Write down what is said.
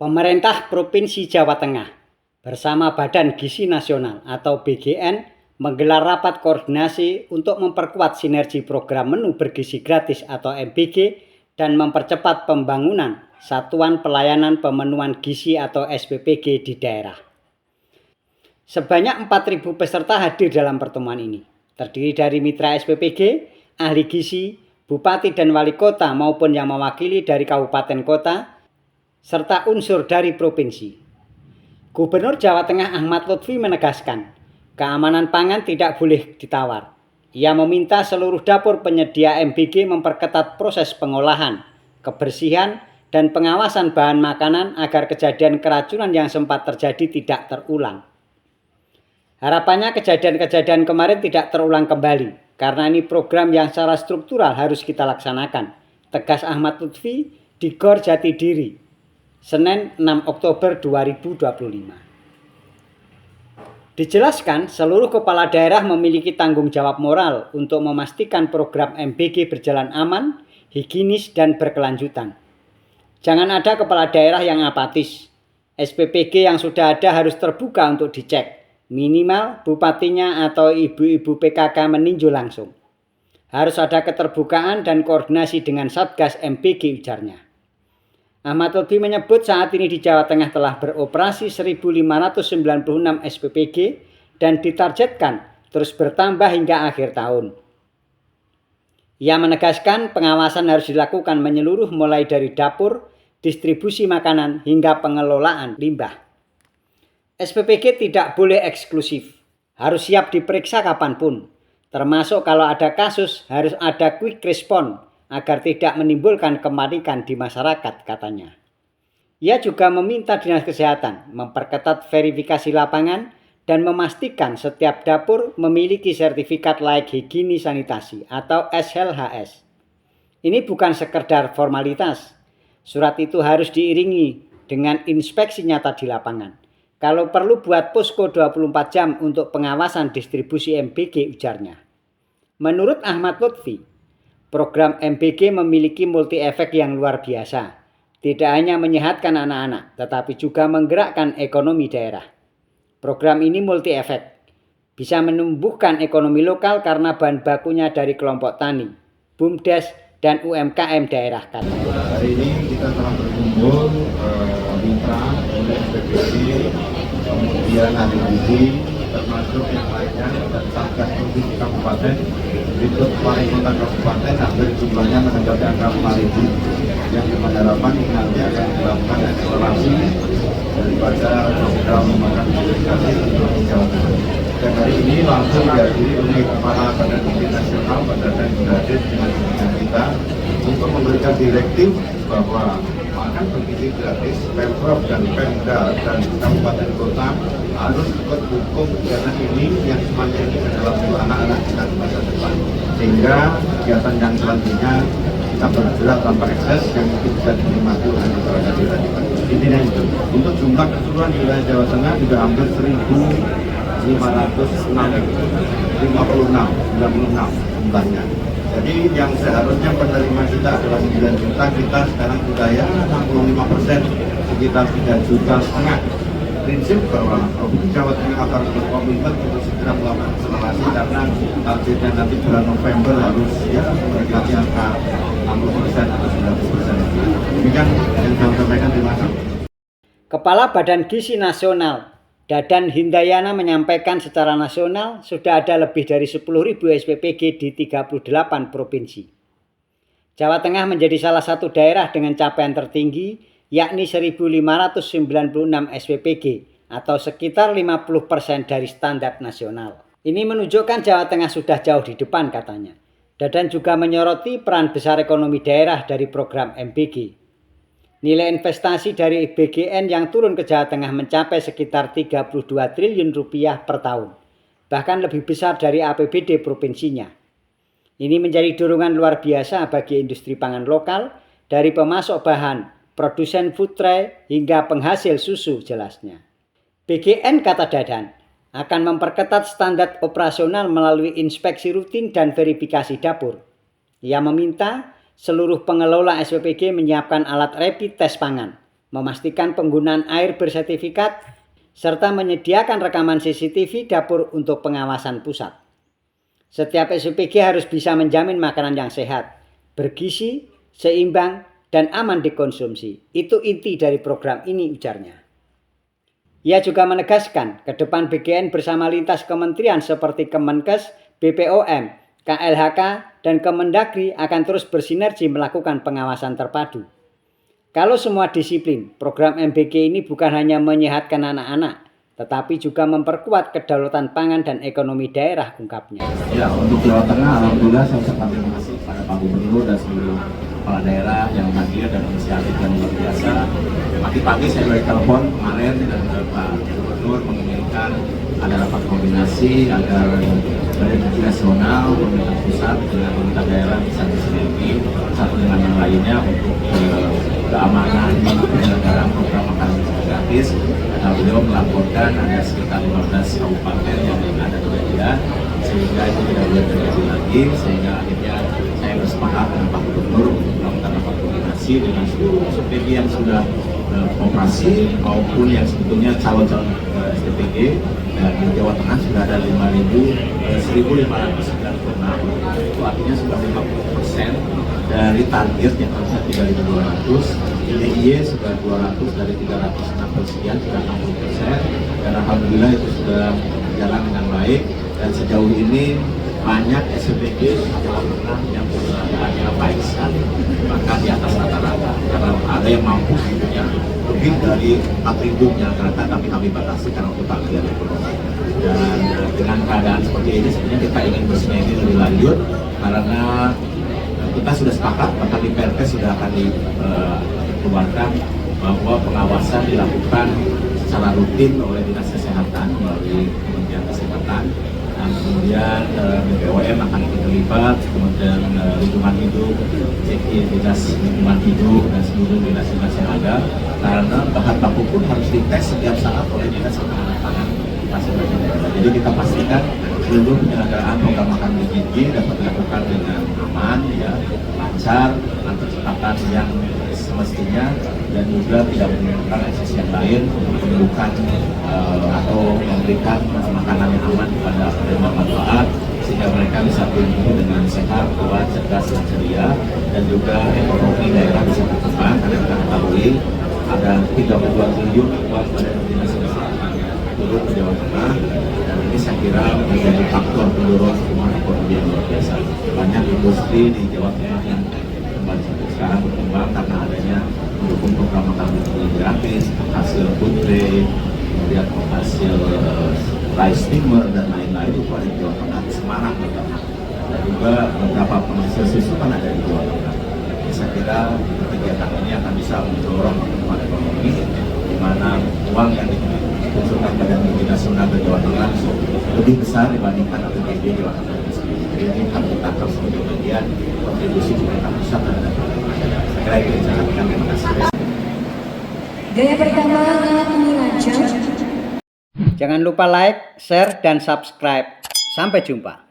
Pemerintah Provinsi Jawa Tengah bersama Badan Gizi Nasional atau BGN menggelar rapat koordinasi untuk memperkuat sinergi program menu bergizi gratis atau MBG dan mempercepat pembangunan Satuan Pelayanan Pemenuhan Gizi atau SPPG di daerah. Sebanyak 4.000 peserta hadir dalam pertemuan ini, terdiri dari mitra SPPG, ahli gizi, bupati dan wali kota maupun yang mewakili dari kabupaten kota, serta unsur dari provinsi. Gubernur Jawa Tengah Ahmad Lutfi menegaskan, keamanan pangan tidak boleh ditawar. Ia meminta seluruh dapur penyedia MBG memperketat proses pengolahan, kebersihan, dan pengawasan bahan makanan agar kejadian keracunan yang sempat terjadi tidak terulang. Harapannya kejadian-kejadian kemarin tidak terulang kembali, karena ini program yang secara struktural harus kita laksanakan, tegas Ahmad Lutfi di GOR Jatidiri, Senin 6 Oktober 2025. Dijelaskan, seluruh kepala daerah memiliki tanggung jawab moral untuk memastikan program MBG berjalan aman, higienis, dan berkelanjutan. Jangan ada kepala daerah yang apatis. SPPG yang sudah ada harus terbuka untuk dicek. Minimal bupatinya atau ibu-ibu PKK meninjau langsung. Harus ada keterbukaan dan koordinasi dengan Satgas MBG, ujarnya. Ahmad Lutfi menyebut saat ini di Jawa Tengah telah beroperasi 1.596 SPPG dan ditargetkan terus bertambah hingga akhir tahun. Ia menegaskan pengawasan harus dilakukan menyeluruh mulai dari dapur, distribusi makanan hingga pengelolaan limbah. SPPG tidak boleh eksklusif, harus siap diperiksa kapanpun. Termasuk kalau ada kasus harus ada quick response agar tidak menimbulkan kepanikan di masyarakat, katanya. Ia juga meminta Dinas Kesehatan memperketat verifikasi lapangan dan memastikan setiap dapur memiliki sertifikat layak higiene sanitasi atau SLHS. Ini bukan sekedar formalitas. Surat itu harus diiringi dengan inspeksi nyata di lapangan. Kalau perlu buat posko 24 jam untuk pengawasan distribusi MBG, ujarnya. Menurut Ahmad Lutfi, program MBG memiliki multi efek yang luar biasa. Tidak hanya menyehatkan anak-anak, tetapi juga menggerakkan ekonomi daerah. Program ini multi efek. Bisa menumbuhkan ekonomi lokal karena bahan bakunya dari kelompok tani, BUMDes, dan UMKM daerah. Hari ini kita telah berkumpul mitra oleh SPPG, kemudian ahli gizi, termasuk yang lainnya, dan Satgas Provinsi Kabupaten, berikut wali kota kabupaten, hampir jumlahnya mencapai angka 5.000, yang dimana harapan ini nanti akan dilakukan eksplorasi daripada program makan gratis untuk Jawa Tengah. Dan hari ini langsung dihadiri oleh Kepala Badan Gizi Nasional, Badan Gratis dengan kita untuk memberikan direktif bahwa makan bergizi gratis Pemprov dan Pemda dan kabupaten kota harus ikut hukum kegiatan ini yang semuanya ini adalah untuk anak-anak kita di masa depan, sehingga kegiatan yang selanjutnya kita bergerak tanpa ekses yang mungkin bisa dinikmati oleh masyarakat kita. Intinya itu. Untuk jumlah keseluruhan di wilayah Jawa Tengah juga hampir 1.556 jumlahnya. Jadi yang seharusnya penerima kita adalah 9 juta, kita sekarang sudah ya 65%, sekitar 3,5 juta. Prinsip bahwa Provinsi Jawa Tengah akan berkomitmen untuk segera melakukan akselerasi karena targetnya nanti bulan November harus ya mendekati angka 60% atau 90%. Demikian yang kami sampaikan, terima kasih. Kepala Badan Gizi Nasional Dadan Hindayana menyampaikan secara nasional sudah ada lebih dari 10.000 SPPG di 38 provinsi. Jawa Tengah menjadi salah satu daerah dengan capaian tertinggi, yakni 1.596 SPPG atau sekitar 50% dari standar nasional. Ini menunjukkan Jawa Tengah sudah jauh di depan, katanya. Dadan juga menyoroti peran besar ekonomi daerah dari program MBG. Nilai investasi dari BGN yang turun ke Jawa Tengah mencapai sekitar 32 triliun rupiah per tahun, bahkan lebih besar dari APBD provinsinya. Ini menjadi dorongan luar biasa bagi industri pangan lokal, dari pemasok bahan, produsen food tray, hingga penghasil susu, jelasnya. BGN, kata Dadan, akan memperketat standar operasional melalui inspeksi rutin dan verifikasi dapur. Ia meminta seluruh pengelola SPPG menyiapkan alat rapid test pangan, memastikan penggunaan air bersertifikat, serta menyediakan rekaman CCTV dapur untuk pengawasan pusat. Setiap SPG harus bisa menjamin makanan yang sehat, bergizi, seimbang, dan aman dikonsumsi. Itu inti dari program ini, ujarnya. Ia juga menegaskan, ke depan BGN bersama lintas kementerian seperti Kemenkes, BPOM, KLHK, dan Kemendagri akan terus bersinergi melakukan pengawasan terpadu. Kalau semua disiplin, program MBG ini bukan hanya menyehatkan anak-anak, tetapi juga memperkuat kedaulatan pangan dan ekonomi daerah, ungkapnya. Ya, untuk Jawa Tengah, alhamdulillah saya ucapkan terima kasih pada Pak Gubernur dan seluruh kepala daerah yang hadir dan inisiatif yang luar biasa. Pagi-pagi saya dari telepon kemarin dan Pak Gubernur menginginkan ada rapat koordinasi agar dari nasional, pemerintah pusat dengan pemerintah daerah bisa bersinergi satu dengan yang lainnya untuk keamanan penyelenggaraan program makanan gratis. Beliau melaporkan ada sekitar 15 kabupaten yang ada kejadian, sehingga itu tidak boleh terjadi lagi, sehingga akhirnya saya bersepakat dengan Pak Gubernur untuk melakukan rapat koordinasi dengan seluruh SPG yang sudah operasi maupun yang sebetulnya calon-calon SPG. Di Jawa Tengah sudah ada 1.596, itu artinya sudah 50% dari target yang harusnya 3.200. DIY sudah 200 dari 360 sekian, sudah 60%, dan alhamdulillah itu sudah berjalan dengan baik. Dan sejauh ini banyak SPG Jawa Tengah yang berjalannya baik sekali, bahkan di atas rata-rata, karena ada yang mampu hidupnya lebih dari 4.000 yang rata, tapi kami batasi karena untuk keahlian ekonomi. Dan dengan keadaan seperti ini sebenarnya kita ingin bersinergi lebih lanjut, karena kita sudah sepakat, bahkan di PRT sudah akan dikeluarkan bahwa pengawasan dilakukan secara rutin oleh Dinas Kesehatan melalui Kementerian Kesehatan, dan kemudian BPOM akan ikut terlibat, kemudian lingkungan hidup, dinas lingkungan hidup dan seluruh dinas-dinas yang ada, karena bahan baku pun harus dites setiap saat oleh Dinas Ketahanan Pangan masing-masing daerah. Jadi kita pastikan seluruh penyelenggaraan program makan bergizi dapat dilakukan dengan aman, ya, lancar, dengan kecepatan yang semestinya, dan juga tidak menimbulkan ekses yang lain untuk menemukan atau memberikan makanan yang aman kepada penerima manfaat, sehingga mereka bisa tumbuh dengan sehat, kuat, cerdas, dan ceria, dan juga ekonomi daerah bisa berkembang. Karena kita ketahui ada 32 triliun uang badan dinas kesehatan turun ke Jawa Tengah, dan ini saya kira menjadi faktor pendorong pertumbuhan ekonomi yang luar biasa. Banyak industri di Jawa Tengah yang kembali sekarang berkembang karena adanya mendukung program makan bergizi gratis, hasil food trade, kemudian hasil rice steamer dan lain-lain itu ada di Jawa Tengah, di Semarang dan juga beberapa penghasil susu kan ada di Jawa Tengah. Jadi saya kira kegiatan ini akan bisa mendorong pertumbuhan ekonomi, di mana uang yang diusulkan Badan Energi Nasional ke Jawa Tengah lebih besar dibandingkan APBD Jawa Tengah. Jadi ini harus ditangkap sebagai bagian kontribusi pemerintah pusat terhadap daerah. Saya kira itu yang saya lakukan. Terima kasih. Gaya perkembangan mengancam. Jangan lupa like, share, dan subscribe. Sampai jumpa.